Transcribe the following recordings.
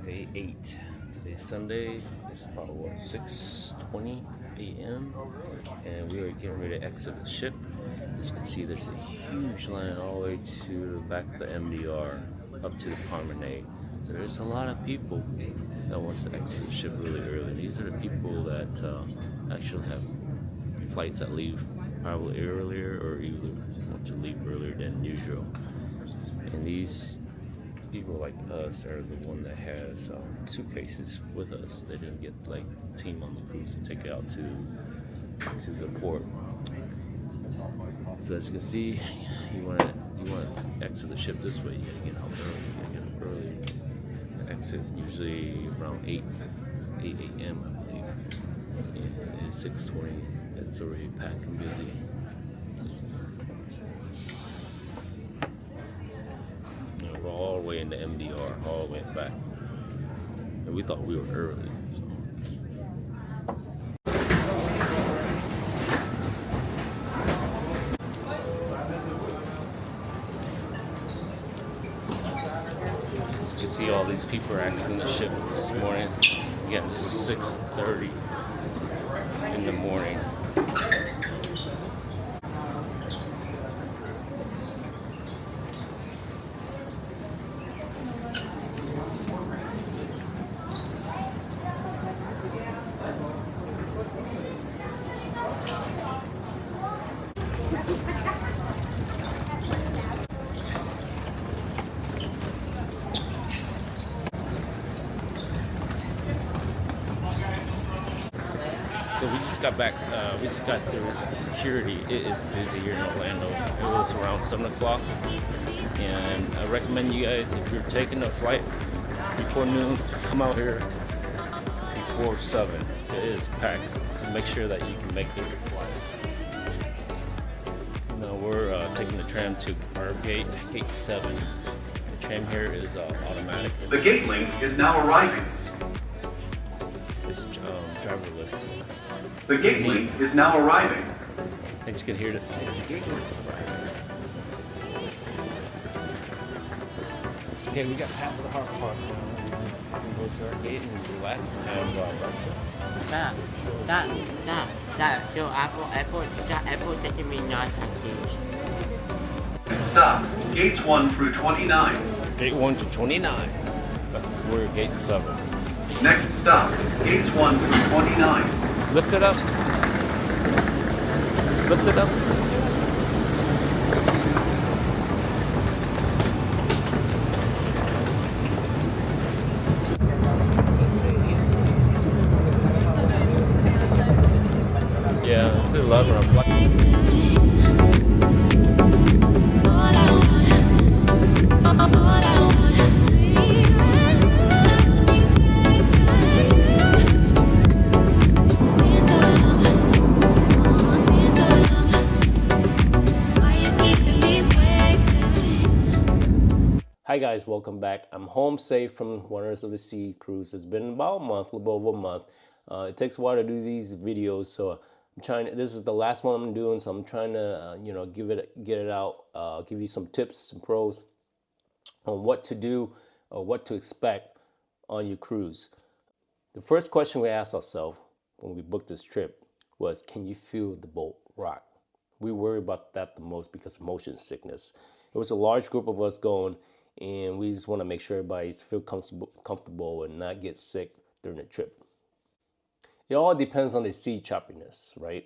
Day 8. Today's Sunday. It's about what, 6:20 a.m. and we are getting ready to exit the ship. As you can see, there's a huge line all the way to the back of the MDR up to the promenade. So there's a lot of people that wants to exit the ship really early. These are the people that actually have flights that leave probably earlier or either want to leave earlier than usual. And these people like us are the one that has suitcases with us. They didn't get like team on the cruise to take it out to the port. So as you can see, you want to exit the ship this way. You gotta get out early. You gotta get up early. The exit is usually around 8 a.m. I believe. And it's 6:20. It's already packed and busy. We're all the way in the MDR, all the way back. And we thought we were early. So. As you can see, all these people are exiting the ship this morning. Again, this is 6:30 in the morning. So we just got back, we just got through the security. It is busy here in Orlando. It was around 7 o'clock. And I recommend you guys, if you're taking a flight before noon, to come out here before 7. It is packed, so make sure that you can make the flight. Now we're taking the tram to our gate 7. The tram here is automatic. The gate link is now arriving. It's driverless. The gate link is now arriving. As you can hear, it's the gate link is arriving. Okay, we got past the Harbor Park now. We can go to our gate and relax and have breakfast. Stop. Gates 1 through 29. Gate 1 to 29. We're at gate 7. Next stop. Gates 1 through 29. Lift it up. Lift it up. Yeah, it's 11 o'clock. Hi guys, welcome back. I'm home safe from Wonders of the Sea cruise. It's been about a month, a little over a month. It takes a while to do these videos, so I'm trying. This is the last one I'm doing, so I'm trying to, get it out. Give you some tips and pros on what to do or what to expect on your cruise. The first question we asked ourselves when we booked this trip was, can you feel the boat rock? We worry about that the most because of motion sickness. It was a large group of us going, and we just want to make sure everybody's feel comfortable and not get sick during the trip. It all depends on the sea choppiness, right?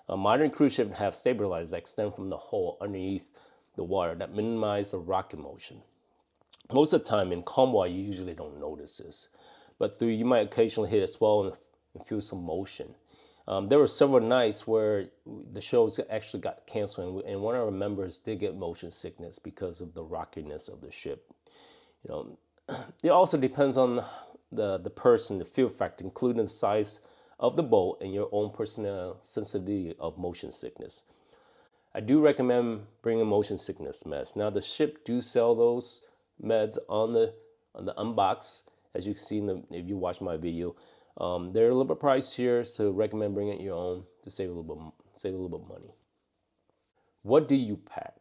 Modern cruise ships have stabilizers that extend from the hull underneath the water that minimize the rocking motion. Most of the time in calm water, you usually don't notice this, but you might occasionally hit a swell and feel some motion. There were several nights where the shows actually got canceled, and one of our members did get motion sickness because of the rockiness of the ship. It also depends on the person, the feel factor, including the size of the boat and your own personal sensitivity of motion sickness. I do recommend bringing motion sickness meds. Now the ship do sell those meds on the unbox, as you can see if you watch my video. They're a little bit pricier, so recommend bringing your own to save a little bit money. What do you pack?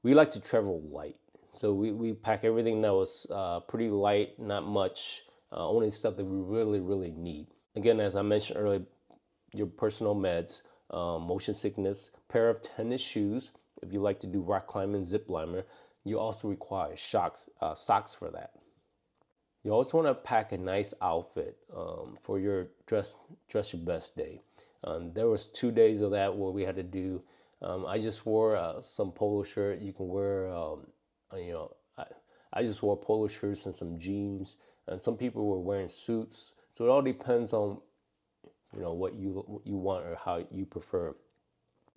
We like to travel light. So we pack everything that was pretty light, not much, only stuff that we really need. Again, as I mentioned earlier, your personal meds, motion sickness, pair of tennis shoes. If you like to do rock climbing, zip lining, you also require socks for that. You also want to pack a nice outfit for your dress your best day. There was 2 days of that where we had to do. I just wore some polo shirt. You can wear, you know, I just wore polo shirts and some jeans. And some people were wearing suits. So it all depends on what you want or how you prefer.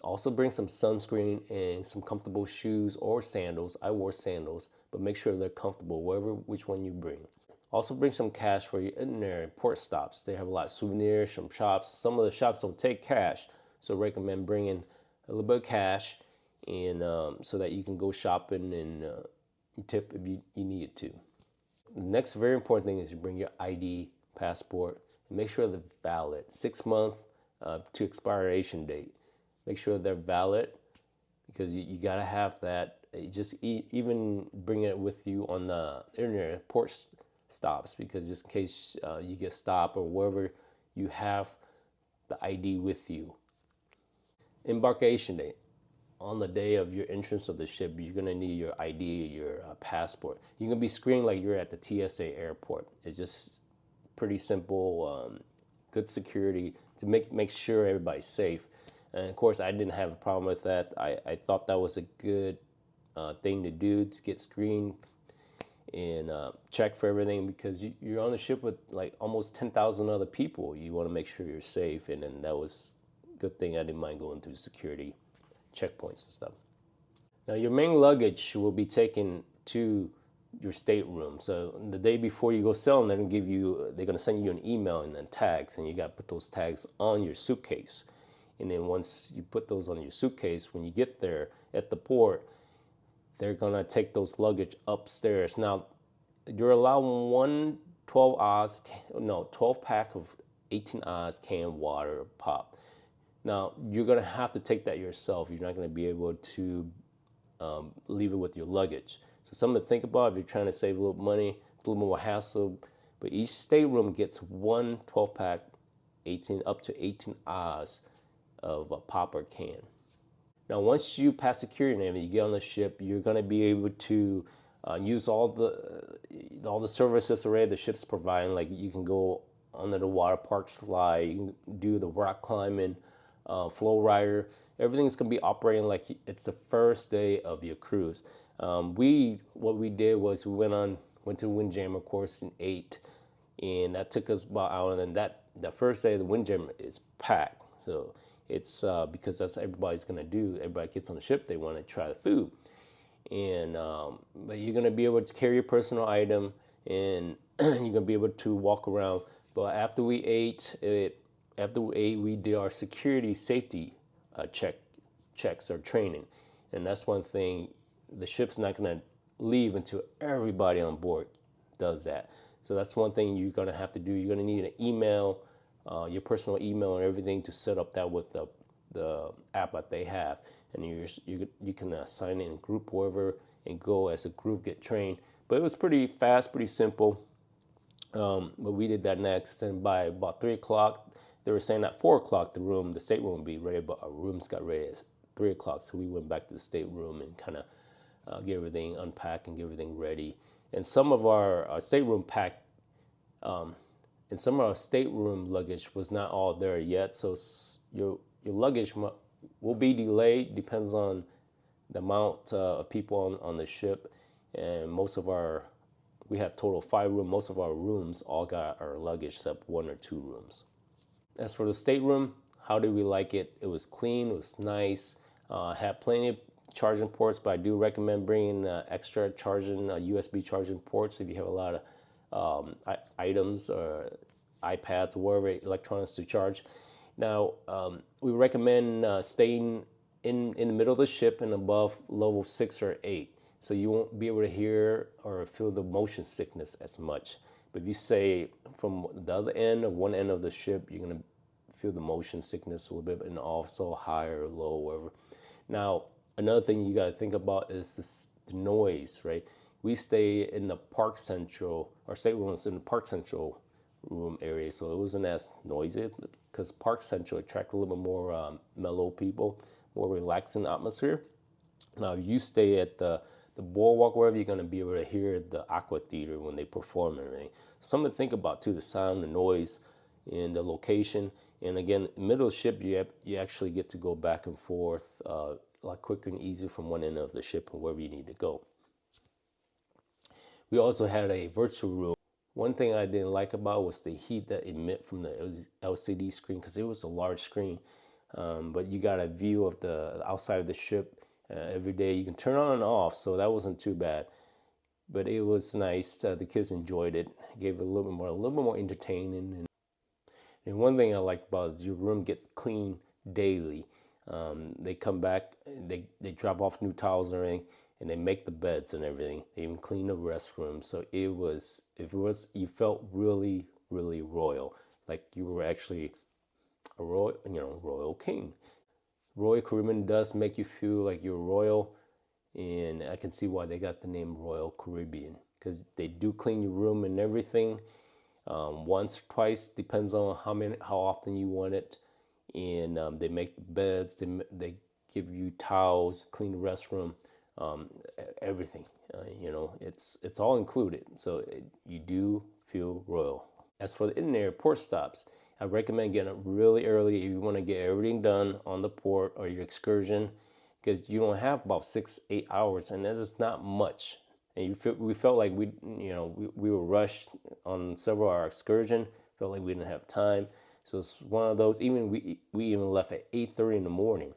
Also bring some sunscreen and some comfortable shoes or sandals. I wore sandals, but make sure they're comfortable, which one you bring. Also bring some cash for your itinerary port stops. They have a lot of souvenirs, some shops. Some of the shops don't take cash, so I recommend bringing a little bit of cash, and so that you can go shopping and tip if you need to. The next very important thing is you bring your ID, passport, and make sure they're valid. 6 month to expiration date. Make sure they're valid, because you gotta have that. Just even bring it with you on the internet port stops, because just in case you get stopped or wherever, you have the ID with you. Embarkation date. On the day of your entrance of the ship, you're gonna need your ID, your passport. You're gonna be screened like you're at the TSA airport. It's just pretty simple, good security to make sure everybody's safe. And of course, I didn't have a problem with that. I thought that was a good thing to do, to get screened and check for everything, because you're on the ship with like almost 10,000 other people. You want to make sure you're safe, and then that was a good thing. I didn't mind going through security checkpoints and stuff. Now, your main luggage will be taken to your stateroom. So the day before you go sailing, they're gonna send you an email and then tags, and you gotta put those tags on your suitcase. And then once you put those on your suitcase, when you get there at the port, they're gonna take those luggage upstairs. Now, you're allowed 12 pack of 18 oz canned water pop. Now, you're gonna have to take that yourself. You're not gonna be able to leave it with your luggage. So something to think about if you're trying to save a little money, a little more hassle. But each stateroom gets one 12-pack, 18 up to 18 oz of a pop or can. Now, once you pass security and you get on the ship, you're going to be able to use all the services already the ship's providing. Like you can go under the water park slide, you can do the rock climbing, flow rider. Everything's going to be operating like it's the first day of your cruise. What we did was we went to Windjammer, of course, and ate, and that took us about an hour. And then that first day, the Windjammer is packed. So it's because that's what everybody's gonna do. Everybody gets on the ship, they want to try the food, and but you're gonna be able to carry your personal item, and you're gonna be able to walk around. But after we ate, we did our security safety checks or training, and that's one thing. The ship's not gonna leave until everybody on board does that. So that's one thing you're gonna have to do. You're gonna need an email, your personal email and everything, to set up that with the app that they have, and you can sign in group wherever and go as a group, get trained. But it was pretty fast, pretty simple. But we did that next, and by about 3 o'clock, they were saying at 4 o'clock the stateroom would be ready, but our rooms got ready at 3 o'clock, so we went back to the stateroom and kind of get everything unpacked and get everything ready. And some of our stateroom and some of our stateroom luggage was not all there yet, so your luggage will be delayed. Depends on the amount of people on the ship, and we have total 5 rooms. Most of our rooms all got our luggage except 1 or 2 rooms. As for the stateroom, how did we like it? It was clean, it was nice, had plenty of charging ports, but I do recommend bringing extra charging USB charging ports if you have a lot of items or iPads or whatever electronics to charge. Now, we recommend staying in the middle of the ship and above level 6 or 8, so you won't be able to hear or feel the motion sickness as much. But if you say from the other end or one end of the ship, you're gonna feel the motion sickness a little bit, and also high or low, whatever. Now, another thing you got to think about is the noise, right? We stay in the Park Central, our stateroom was in the Park Central room area, so it wasn't as noisy because Park Central attract a little bit more mellow people, more relaxing atmosphere. Now, you stay at the boardwalk, wherever, you're going to be able to hear the Aqua Theater when they perform and everything. Something to think about too, the sound, the noise, and the location. And again, middle of the ship, you actually get to go back and forth a lot quicker and easier from one end of the ship and wherever you need to go. We also had a virtual room. One thing I didn't like about was the heat that emit from the LCD screen, because it was a large screen. But you got a view of the outside of the ship every day. You can turn on and off, so that wasn't too bad. But it was nice. The kids enjoyed it. Gave it a little bit more entertaining. And one thing I liked about it is your room gets cleaned daily. They come back, they drop off new towels and everything, and they make the beds and everything. They even clean the restroom. So you felt really, really royal, like you were actually a royal king. Royal Caribbean does make you feel like you're royal, and I can see why they got the name Royal Caribbean, because they do clean your room and everything. Once or twice, depends on how often you want it. And they make the beds, they give you towels, clean the restroom, everything. It's all included, so you do feel royal. As for the in-air port stops, I recommend getting up really early if you want to get everything done on the port or your excursion, because you don't have about 6-8 hours, and that is not much. And we felt like we were rushed on several of our excursion. Felt like we didn't have time. So it's one of those. Even we even left at 8:30 in the morning.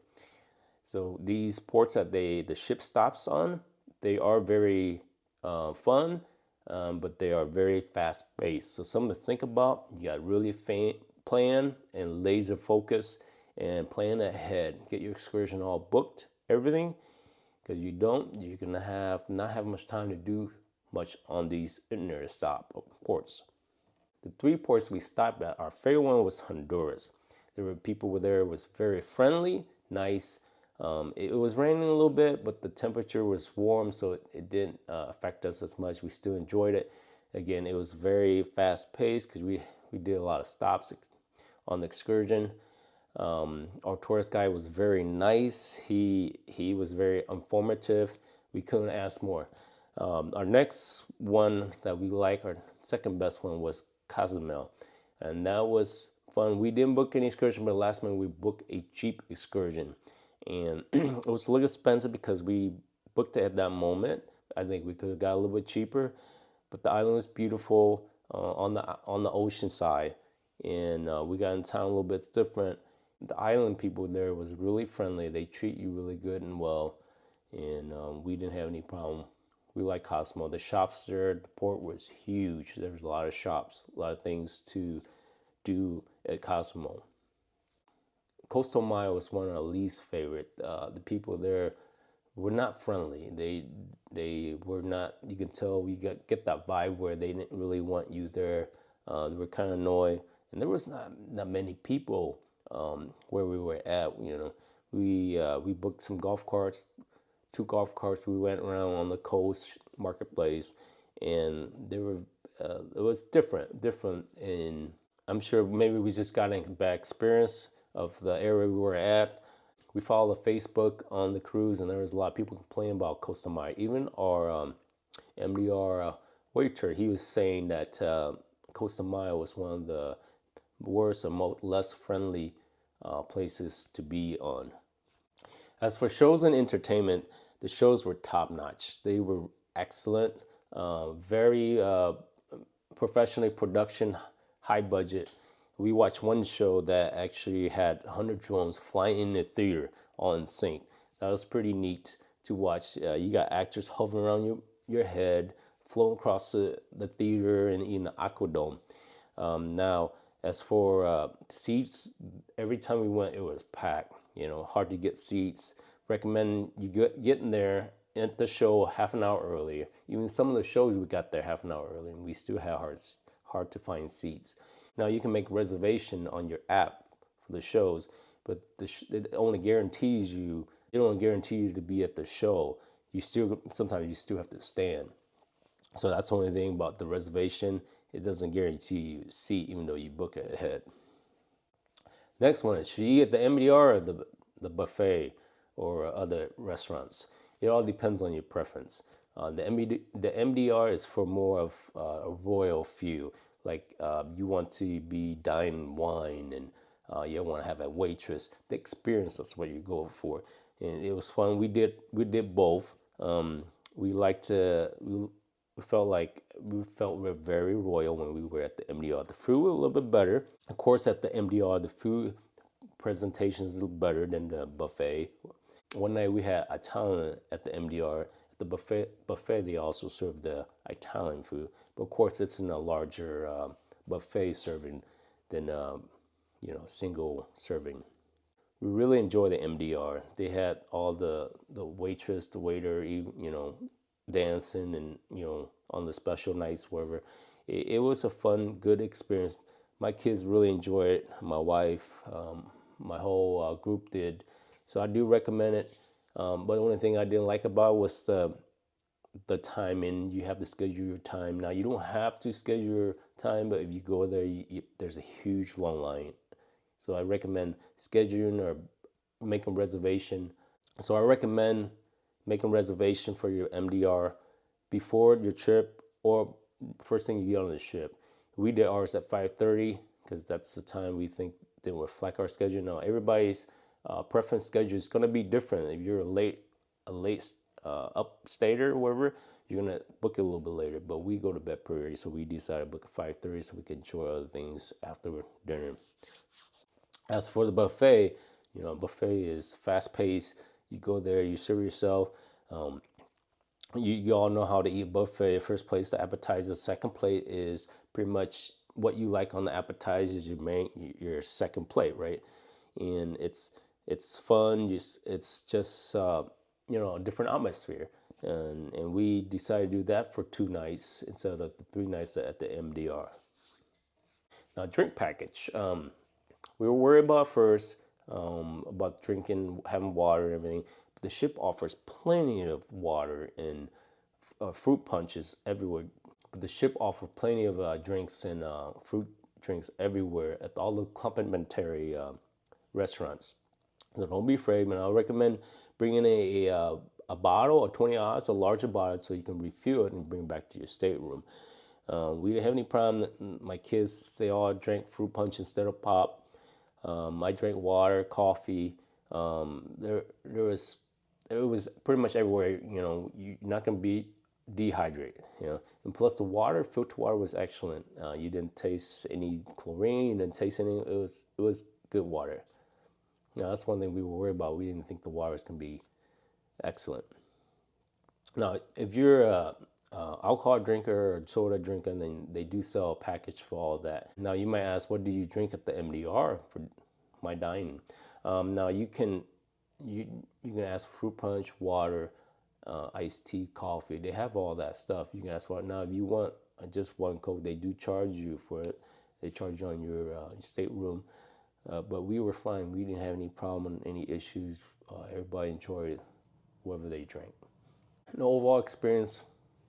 So these ports that the ship stops on, they are very fun, but they are very fast paced. So something to think about. You got to really plan and laser focus and plan ahead. Get your excursion all booked, everything. Because you're gonna not have much time to do much on these inner stop ports. The 3 ports we stopped at, our favorite one was Honduras. People there was very friendly, nice. It was raining a little bit, but the temperature was warm, so it didn't affect us as much. We still enjoyed it. Again, it was very fast paced because we did a lot of stops on the excursion. Our tourist guide was very nice. He was very informative. We couldn't ask more. Our next one that we like, our second best one, was Cozumel, and that was fun. We didn't book any excursion, but last minute we booked a cheap excursion, and it was a little expensive because we booked it at that moment. I think we could have got a little bit cheaper, but the island was beautiful on the ocean side, and we got in town a little bit different. The island people there was really friendly. They treat you really good and well, and we didn't have any problem. We like Cozumel. The shops there, the port was huge. There was a lot of shops, a lot of things to do at Cozumel. Costa Maya was one of our least favorite. The people there were not friendly. They were not. You can tell we get that vibe where they didn't really want you there. They were kind of annoyed, and there was not many people where we were at. We booked some golf carts, 2 golf carts. We went around on the coast marketplace, and it was different. And I'm sure maybe we just got a bad experience of the area we were at. We followed the Facebook on the cruise, and there was a lot of people complaining about Costa Maya. Even our MDR waiter, he was saying that Costa Maya was one of the worst or less friendly places to be on. As for shows and entertainment, the shows were top notch. They were excellent, very professionally production, high budget. We watched one show that actually had 100 drones flying in the theater all in sync. That was pretty neat to watch. You got actors hovering around your head, floating across the theater and in the aquadome. Now, as for seats, every time we went, it was packed. Hard to get seats. Recommend you get in there at the show half an hour earlier. Even some of the shows we got there half an hour early, and we still had hard to find seats. Now you can make reservation on your app for the shows, but it only guarantees you. It don't guarantee you to be at the show. you still sometimes you still have to stand. So that's the only thing about the reservation. It doesn't guarantee you a seat even though you book it ahead. Next one is, should you eat at the MDR or the buffet or other restaurants? It all depends on your preference. The MDR is for more of a royal feel. Like you want to be dining wine and you want to have a waitress. The experience, that's what you go for. And it was fun. We did both. We like to we felt we were very royal when we were at the MDR. The food was a little bit better. Of course, at the MDR, the food presentation is a little better than the buffet. One night we had Italian at the MDR. At the buffet they also serve the Italian food, but of course it's in a larger buffet serving than single serving. We really enjoy the MDR. They had all the waitress, the waiter, dancing and on the special nights wherever. It was a fun, good experience. My kids really enjoy it. My wife, my whole group did. So I do recommend it. But the only thing I didn't like about it was the timing. You have to schedule your time. Now you don't have to schedule your time, but if you go there, there's a huge long line. So I recommend scheduling or making reservation. So I recommend making reservation for your MDR before your trip or first thing you get on the ship. We did ours at 5:30 because that's the time we think they will reflect our schedule. Now everybody's preference schedule is going to be different. If you're a late upstater or whatever, you're gonna book it a little bit later. But we go to bed pretty early, so we decided to book at 5:30 so we can enjoy other things after dinner. As for the buffet, buffet is fast paced. You go there, you serve yourself. Um, you all know how to eat buffet. First place, the appetizer. Second plate is pretty much what you like on the appetizers. Your second plate, right? And it's fun. It's just a different atmosphere. And we decided to do that for 2 nights instead of the 3 nights at the MDR. Now, drink package. We were worried about first about drinking, having water and everything. But the ship offers plenty of water and fruit punches everywhere. But the ship offers plenty of drinks and fruit drinks everywhere at all the complimentary restaurants. So don't be afraid, man. I recommend bringing a bottle, a 20 ounce, a larger bottle, so you can refill it and bring it back to your stateroom. We didn't have any problem. My kids, they all drank fruit punch instead of pop. I drank water, coffee. There was it was pretty much everywhere. You're not gonna be dehydrated. And plus the water, filtered water, was excellent. You didn't taste any chlorine. You didn't taste any. It was good water. Now that's one thing we were worried about. We didn't think the water was gonna be excellent. Now, if you're a alcohol drinker or soda drinker, then they do sell a package for all of that. Now, you might ask, what do you drink at the MDR for my dining? Now, you can ask for fruit punch, water, iced tea, coffee. They have all that stuff. You can ask for it. Now, if you want just one Coke, they do charge you for it. They charge you on your stateroom. But we were fine. We didn't have any problem, any issues. Everybody enjoyed whatever they drank. The overall experience,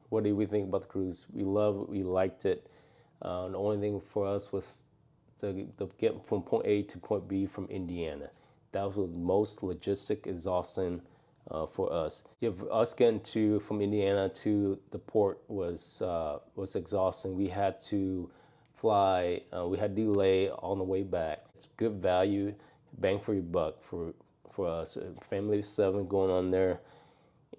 what did we think about the cruise? We loved it. We liked it. The only thing for us was to get from point A to point B from Indiana. That was most logistic exhausting for us. If us getting from Indiana to the port was exhausting. We had to fly. We had delay on the way back. It's good value, bang for your buck for us. Family of 7 going on there,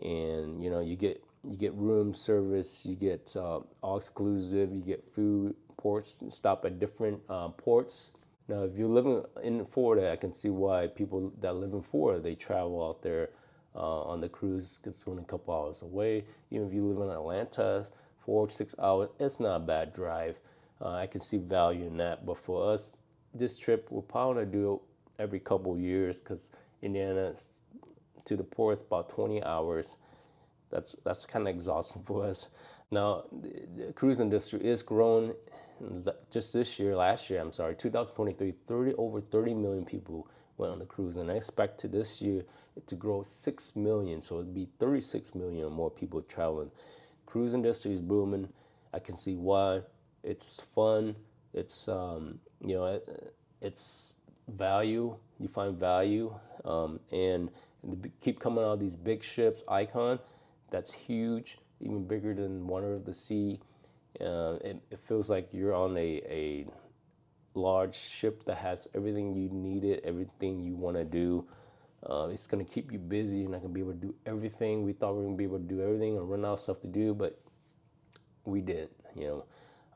and you get room service, you get all exclusive, you get food, ports, stop at different ports. Now, if you're living in Florida, I can see why people that live in Florida, they travel out there on the cruise. It's only a couple hours away. Even if you live in Atlanta, 4 or 6 hours, it's not a bad drive. I can see value in that. But for us, this trip, we'll probably do it every couple years because Indiana to the port is about 20 hours. That's kind of exhausting for us. Now, the cruise industry is growing. Just last year, I'm sorry, 2023, over 30 million people went on the cruise, and I expect this year it to grow 6 million, so it'd be 36 million or more people traveling. Cruise industry is booming. I can see why. It's fun. It's it's value. You find value, and keep coming out of these big ships. Icon, that's huge, even bigger than Wonder of the Sea. It feels like you're on a large ship that has everything you needed, everything you want to do. It's going to keep you busy. You're not going to be able to do everything. We thought we were going to be able to do everything and run out of stuff to do, but we didn't,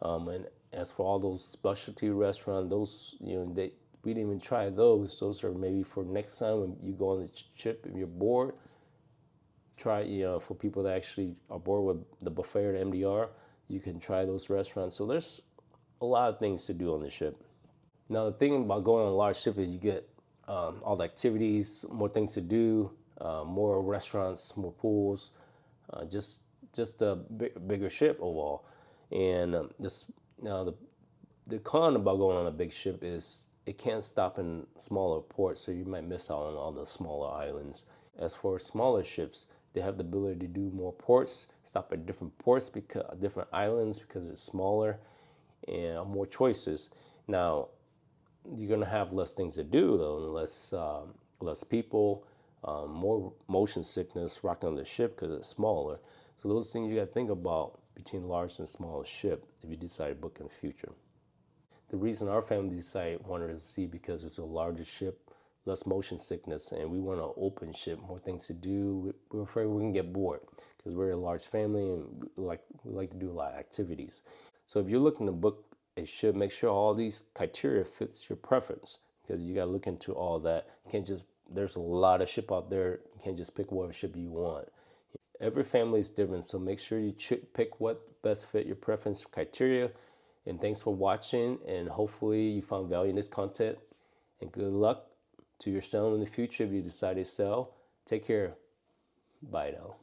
and as for all those specialty restaurants, those, we didn't even try those. Those are maybe for next time when you go on the ship, if you're bored, try, for people that actually are bored with the buffet or the MDR, you can try those restaurants. So there's a lot of things to do on the ship. Now, the thing about going on a large ship is you get all the activities, more things to do, more restaurants, more pools, just a bigger ship overall. And this now the con about going on a big ship is it can't stop in smaller ports, so you might miss out on all the smaller islands. As for smaller ships, they have the ability to do more ports, stop at different ports, because different islands, because it's smaller, and more choices. Now, you're gonna have less things to do though, and less people, more motion sickness rocking on the ship because it's smaller. So those things you got to think about between large and small ship if you decide to book in the future. The reason our family decided wanted to see because it's a larger ship, less motion sickness, and we want an open ship, more things to do. We're afraid we're gonna get bored because we're a large family and we like to do a lot of activities. So if you're looking to book a ship, make sure all these criteria fits your preference, because you got to look into all that. You can't just, there's a lot of ship out there. You can't just pick whatever ship you want. Every family is different, so make sure you pick what best fit your preference criteria. And thanks for watching, and hopefully you found value in this content. And good luck to your sailing in the future if you decide to sail. Take care. Bye now.